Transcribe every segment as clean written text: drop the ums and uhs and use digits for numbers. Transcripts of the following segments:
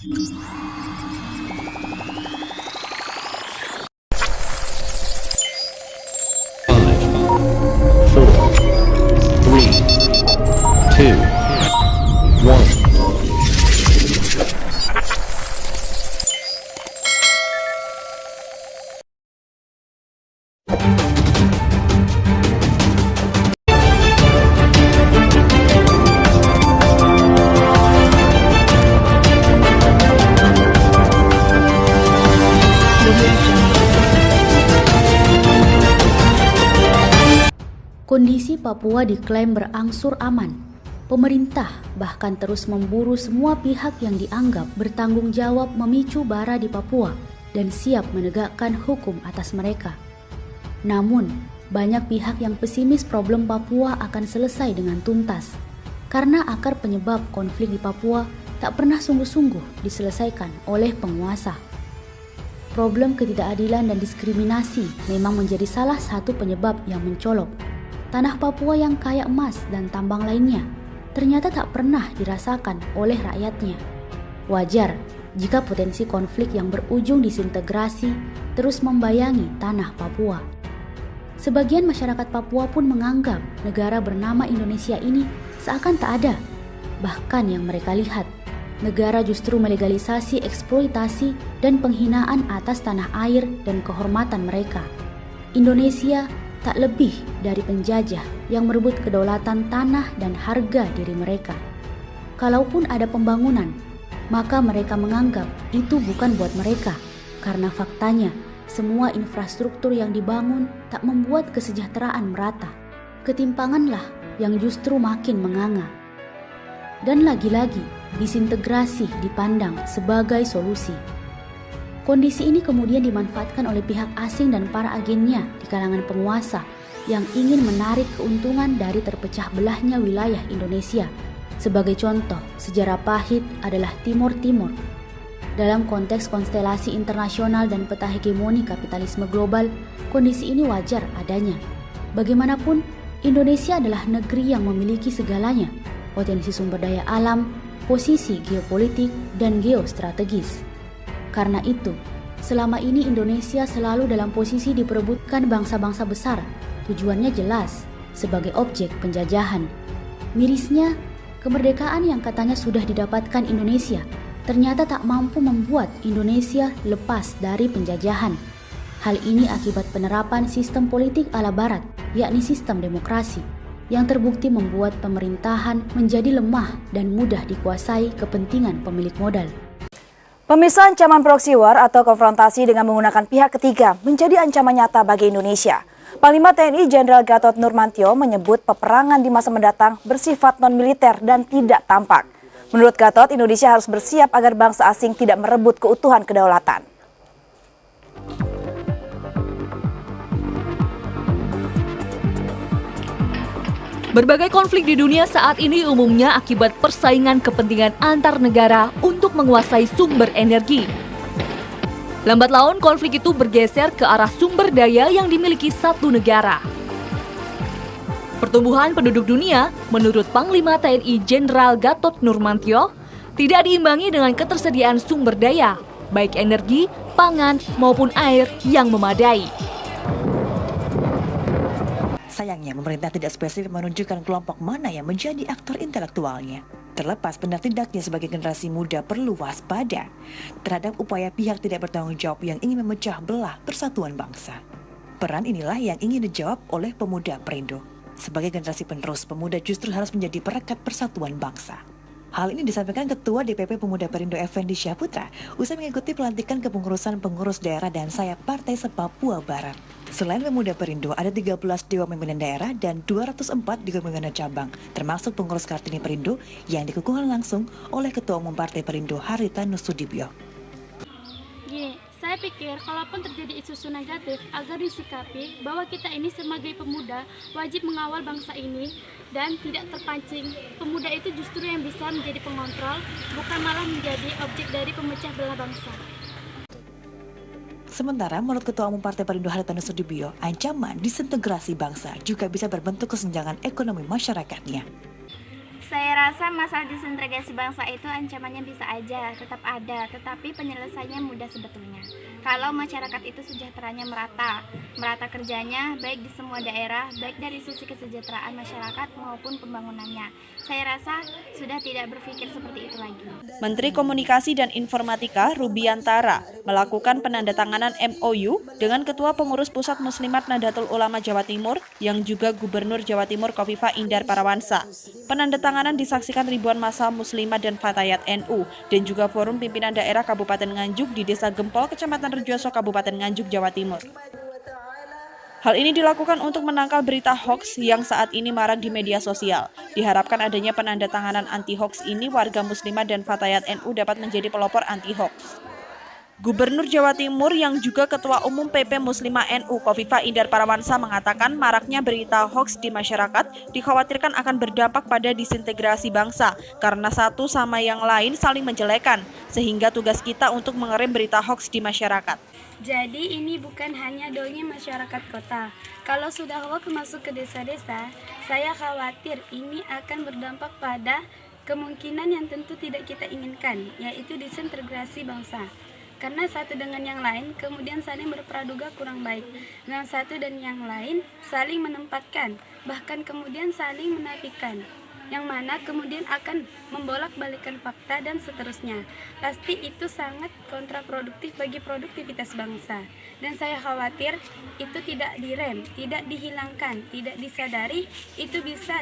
Four, three, two, one. Kondisi Papua diklaim berangsur aman. Pemerintah bahkan terus memburu semua pihak yang dianggap bertanggung jawab memicu bara di Papua dan siap menegakkan hukum atas mereka. Namun, banyak pihak yang pesimis problem Papua akan selesai dengan tuntas, karena akar penyebab konflik di Papua tak pernah sungguh-sungguh diselesaikan oleh penguasa. Problem ketidakadilan dan diskriminasi memang menjadi salah satu penyebab yang mencolok. Tanah Papua yang kaya emas dan tambang lainnya ternyata tak pernah dirasakan oleh rakyatnya. Wajar jika potensi konflik yang berujung disintegrasi terus membayangi tanah Papua. Sebagian masyarakat Papua pun menganggap negara bernama Indonesia ini seakan tak ada. Bahkan yang mereka lihat, negara justru melegalisasi eksploitasi dan penghinaan atas tanah air dan kehormatan mereka. Indonesia tak lebih dari penjajah yang merebut kedaulatan tanah dan harga diri mereka. Kalaupun ada pembangunan, maka mereka menganggap itu bukan buat mereka, karena faktanya semua infrastruktur yang dibangun tak membuat kesejahteraan merata. Ketimpanganlah yang justru makin menganga. Dan lagi-lagi, disintegrasi dipandang sebagai solusi. Kondisi ini kemudian dimanfaatkan oleh pihak asing dan para agennya di kalangan penguasa yang ingin menarik keuntungan dari terpecah belahnya wilayah Indonesia. Sebagai contoh, sejarah pahit adalah Timor Timur. Dalam konteks konstelasi internasional dan peta hegemoni kapitalisme global, kondisi ini wajar adanya. Bagaimanapun, Indonesia adalah negeri yang memiliki segalanya, potensi sumber daya alam, posisi geopolitik, dan geostrategis. Karena itu, selama ini Indonesia selalu dalam posisi diperebutkan bangsa-bangsa besar. Tujuannya jelas, sebagai objek penjajahan. Mirisnya, kemerdekaan yang katanya sudah didapatkan Indonesia ternyata tak mampu membuat Indonesia lepas dari penjajahan. Hal ini akibat penerapan sistem politik ala barat, yakni sistem demokrasi, yang terbukti membuat pemerintahan menjadi lemah dan mudah dikuasai kepentingan pemilik modal. Pemirsa, ancaman proxy war atau konfrontasi dengan menggunakan pihak ketiga menjadi ancaman nyata bagi Indonesia. Panglima TNI Jenderal Gatot Nurmantio menyebut peperangan di masa mendatang bersifat non-militer dan tidak tampak. Menurut Gatot, Indonesia harus bersiap agar bangsa asing tidak merebut keutuhan kedaulatan. Berbagai konflik di dunia saat ini umumnya akibat persaingan kepentingan antar negara untuk menguasai sumber energi. Lambat laun konflik itu bergeser ke arah sumber daya yang dimiliki satu negara. Pertumbuhan penduduk dunia, menurut Panglima TNI Jenderal Gatot Nurmantio, tidak diimbangi dengan ketersediaan sumber daya, baik energi, pangan, maupun air yang memadai. Sayangnya, pemerintah tidak spesifik menunjukkan kelompok mana yang menjadi aktor intelektualnya. Terlepas benar tidaknya sebagai generasi muda perlu waspada terhadap upaya pihak tidak bertanggung jawab yang ingin memecah belah persatuan bangsa. Peran inilah yang ingin dijawab oleh pemuda Perindo. Sebagai generasi penerus, pemuda justru harus menjadi perekat persatuan bangsa. Hal ini disampaikan Ketua DPP Pemuda Perindo Effendi Syahputra usai mengikuti pelantikan kepengurusan pengurus daerah dan sayap Partai Se-Papua Barat. Selain Pemuda Perindo, ada 13 Dewan Pimpinan Daerah dan 204 Dewan Pimpinan Cabang, termasuk pengurus Kartini Perindo yang dikukuhkan langsung oleh Ketua Umum Partai Perindo Haritanu Sudibyo. Gini, saya pikir kalaupun terjadi isu-isu negatif agar disikapi bahwa kita ini sebagai pemuda wajib mengawal bangsa ini dan tidak terpancing. Pemuda itu justru yang bisa menjadi pengontrol, bukan malah menjadi objek dari pemecah belah bangsa. Sementara menurut Ketua Umum Partai Perindo Haritanu Sudibyo, ancaman disintegrasi bangsa juga bisa berbentuk kesenjangan ekonomi masyarakatnya. Saya Saya rasa masalah disintegrasi bangsa itu ancamannya bisa aja, tetap ada, tetapi penyelesaiannya mudah sebetulnya. Kalau masyarakat itu sejahteranya merata kerjanya, baik di semua daerah, baik dari sisi kesejahteraan masyarakat maupun pembangunannya. Saya rasa sudah tidak berpikir seperti itu lagi. Menteri Komunikasi dan Informatika Rubiantara melakukan penandatanganan MOU dengan Ketua Pengurus Pusat Muslimat Nahdlatul Ulama Jawa Timur yang juga Gubernur Jawa Timur Khofifah Indar Parawansa. Penandatanganan disaksikan ribuan massa muslimat dan fatayat NU dan juga Forum Pimpinan Daerah Kabupaten Nganjuk di Desa Gempol, Kecamatan Rejoso, Kabupaten Nganjuk, Jawa Timur. Hal ini dilakukan untuk menangkal berita hoaks yang saat ini marak di media sosial. Diharapkan adanya penandatanganan anti-hoaks ini, warga muslimat dan fatayat NU dapat menjadi pelopor anti-hoaks. Gubernur Jawa Timur yang juga Ketua Umum PP Muslimah NU Khofifah Indar Parawansa mengatakan maraknya berita hoaks di masyarakat dikhawatirkan akan berdampak pada disintegrasi bangsa karena satu sama yang lain saling menjelekan, sehingga tugas kita untuk mengerem berita hoaks di masyarakat. Jadi ini bukan hanya dongeng masyarakat kota. Kalau sudah hoax masuk ke desa-desa, saya khawatir ini akan berdampak pada kemungkinan yang tentu tidak kita inginkan, yaitu disintegrasi bangsa. Karena satu dengan yang lain kemudian saling berpraduga kurang baik, dengan satu dan yang lain saling menempatkan, bahkan kemudian saling menafikan, yang mana kemudian akan membolak-balikan fakta dan seterusnya. Pasti itu sangat kontraproduktif bagi produktivitas bangsa. Dan saya khawatir itu tidak direm, tidak dihilangkan, tidak disadari, itu bisa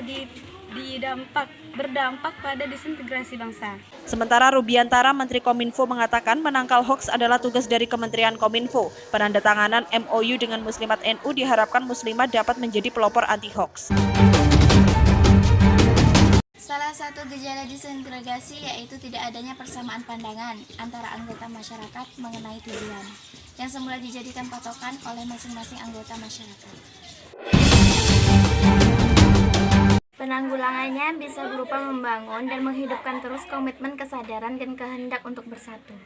berdampak pada disintegrasi bangsa. Sementara Rubiantara, Menteri Kominfo, mengatakan menangkal hoaks adalah tugas dari Kementerian Kominfo. Penandatanganan MOU dengan Muslimat NU diharapkan muslimat dapat menjadi pelopor anti-hoaks. Salah satu gejala disintegrasi yaitu tidak adanya persamaan pandangan antara anggota masyarakat mengenai tujuan yang semula dijadikan patokan oleh masing-masing anggota masyarakat. Penanggulangannya bisa berupa membangun dan menghidupkan terus komitmen kesadaran dan kehendak untuk bersatu.